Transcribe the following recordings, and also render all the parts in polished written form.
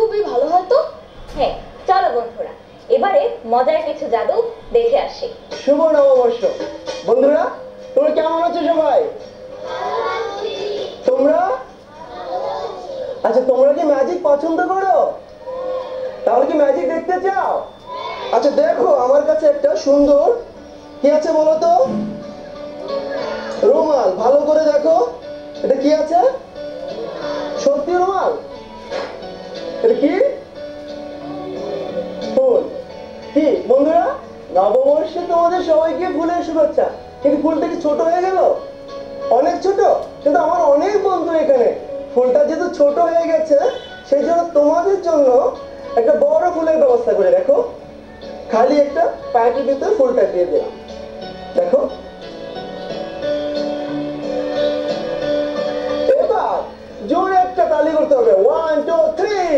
খুবই ভালো হয় তো। হ্যাঁ, চলো বন্ধুরা, এবারে মজার কিছু জাদু দেখে আসি। শুভ নববর্ষ বন্ধুরা, তোমরা কেমন আছো সবাই? তোমরা আচ্ছা, তোমরা কি ম্যাজিক পছন্দ করো? তাহলে কি ম্যাজিক দেখতে চাও? আচ্ছা দেখো, আমার কাছে একটা সুন্দর কি আছে বলো তো? রুমাল। ভালো করে দেখো, এটা কি আছে? সত্যি রুমাল? এটা কি? ফুল। কি বন্ধুরা, নববর্ষে তোমাদের সবাইকে ফুলের শুভেচ্ছা। কিন্তু ফুলটা কি ছোট হয়ে গেল? অনেক ছোট? কিন্তু আমার অনেক বন্ধু এখানে, ফুলটা যেহেতু ছোট হয়ে গেছে সেই জন্য তোমাদের জন্য একটা বড় ফুলের ব্যবস্থা করে রাখো। খালি একটা প্যাকেটের ভিতরে ফুলটা দিয়ে দিলাম, দেখো। এবার জোরে একটা তালি করতে হবে, 1 2 3।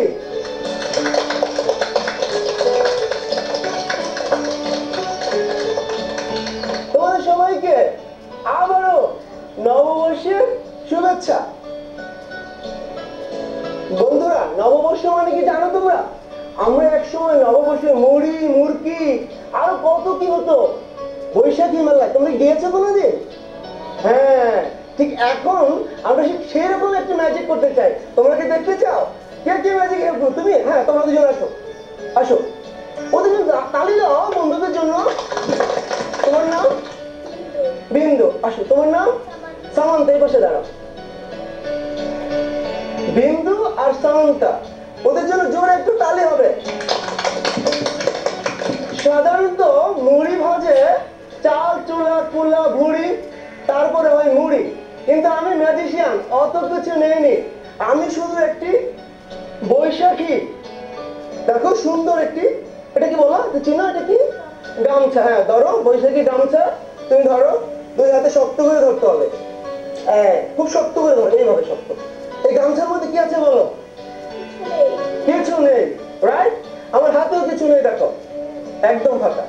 তোমাদের সবাইকে আবারও নববর্ষের শুভেচ্ছা। বন্ধুরা, নববর্ষ মানে কি জানো তোমরা? আমরা একসময় নববর্ষে মুড়ি মুরকি আরো কত কি হতো বৈশাখী মেলায়। তোমরা গিয়েছো কোনোদিন? হ্যাঁ, ঠিক এখন আমরা সেরকম একটা ম্যাজিক করতে চাই। তোমরা কি দেখতে চাও? কে কে ম্যাজিক হেল্প? তুমি? হ্যাঁ, তোমরা দুজন আসো, আসো। ওদের জন্য তালি দাও বন্ধুদের জন্য। তোমার নাম? বিন্দু। আসো, তোমার নাম? সামান্তা। এই পাশে দাঁড়াও। বিন্দু আর সামান্তা, ওদের জন্য জোরে একটু তালি হবে। সাধারণত মুড়ি ভাজে চাল চুলা কুলা ভুড়ি, তারপরে হয় মুড়ি। কিন্তু আমি ম্যাজিশিয়ান, অত কিছু নেইনি। আমি শুধু একটি বৈশাখী, দেখো সুন্দর একটি, এটা কি বলো চিনো? এটা কি? গামছা। হ্যাঁ, ধরো বৈশাখী গামছা। তুমি ধরো, দুই হাতে শক্ত করে ধরতে হবে। খুব শক্ত করে ধরো, এইভাবে শক্ত। এই গামছার মধ্যে কি আছে বলো? কিছু নেই, রাইট? আমার হাতেও কিছু নেই, দেখো একদম ফাঁকা।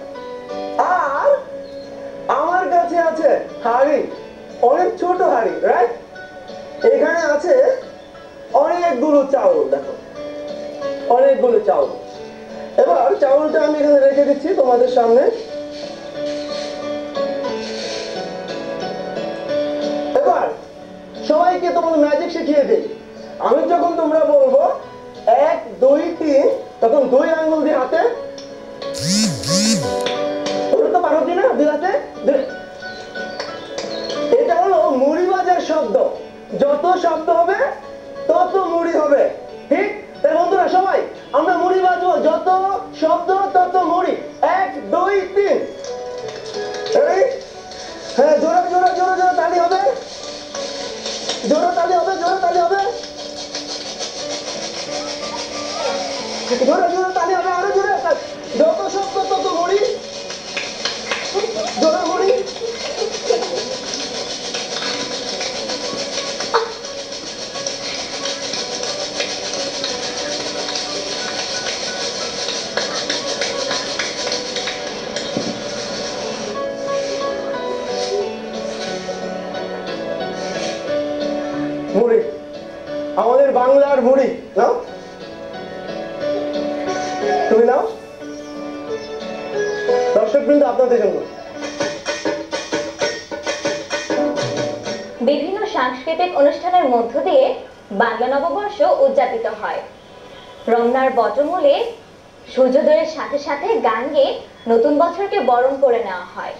আর আমার কাছে আছে হাড়ি, অনেক ছোট হাড়ি, রাইট? এখানে আছে অনেকগুলো চাউল, দেখো অনেকগুলো চাউল। এবার চাউলটা আমি এখানে রেখে দিচ্ছি তোমাদের সামনে। এবার সবাইকে তোমাদের ম্যাজিক শিখিয়ে দিই। আমি যখন তোমরা বলবো 1 2 3, তখন 2 আঙ্গুল দিয়ে হাতে, তোমরা তো পারো কিনা? 2 হাতে। এটা হলো মুড়ি ভাজার শব্দ। যত শব্দ হবে তত মুড়ি হবে, ঠিক? তাই বন্ধুরা সবাই আমরা মুড়ি ভাজবো, যত শব্দ তত মুড়ি। 1 2 3। হ্যাঁ, জোরে জোরে জোরে জোরে তালি হবে, জোরে তালি হবে, জোরে তালি হবে, জোরে জোরে তালি হবে, আরো জোরে। যত শব্দ তত মুড়ি, জোরে মুড়ি। মুড়ি, আমাদের বাংলার মুড়ি। নাও, তুমি নাও। দর্শকবৃন্দ আপনাদের জন্য। বিভিন্ন সাংস্কৃতিক অনুষ্ঠানের মধ্য দিয়ে বাংলা নববর্ষ উদযাপিত হয়। রমনার বটমূলে সূর্যোদয়ের সাথে সাথে গান গেয়ে নতুন বছরকে বরণ করে নেওয়া হয়।